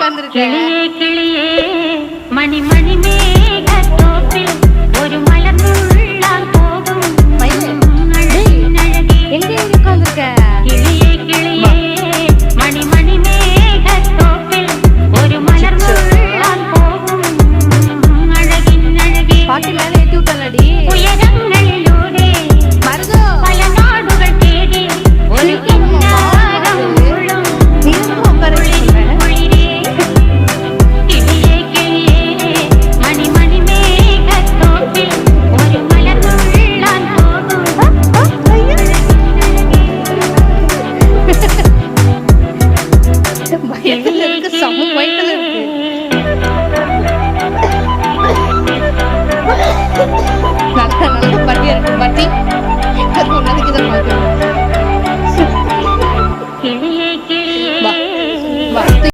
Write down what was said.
உட்கார்ந்துருக்க? கிளியே கிளியே மணி மணி மேகத்தோப்பில் ஒரு மலர்ந்துள்ளால் போகும் அழகின் அழகே. எங்க உட்கார்ந்துருக்க? கிளியே கிளியே மணி மணி மேகத்தோப்பில் ஒரு மலர்ந்துள்ளால் போகும் அழகின் அழகே. பாட்டி மேல ஏத்தி விட்டாலடி. உயரங்களிலூடே மருதோ பல நாடுகள் தேடி ஒரு கிண்ணாரம் முழும் நீ உட்கார குளிரே கிளியே கிளியே மணி மணி மேகத்தோப்பில் ஒரு மலர்ந்துள்ளால் போகும் பயத்துல இருக்கு, செம்ம பயத்துல இருக்கு. நல்ல நல்ல பாட்டியா இருக்கு பாட்டி. அது உன்னதுக்கு இதை பார்க்கணும்.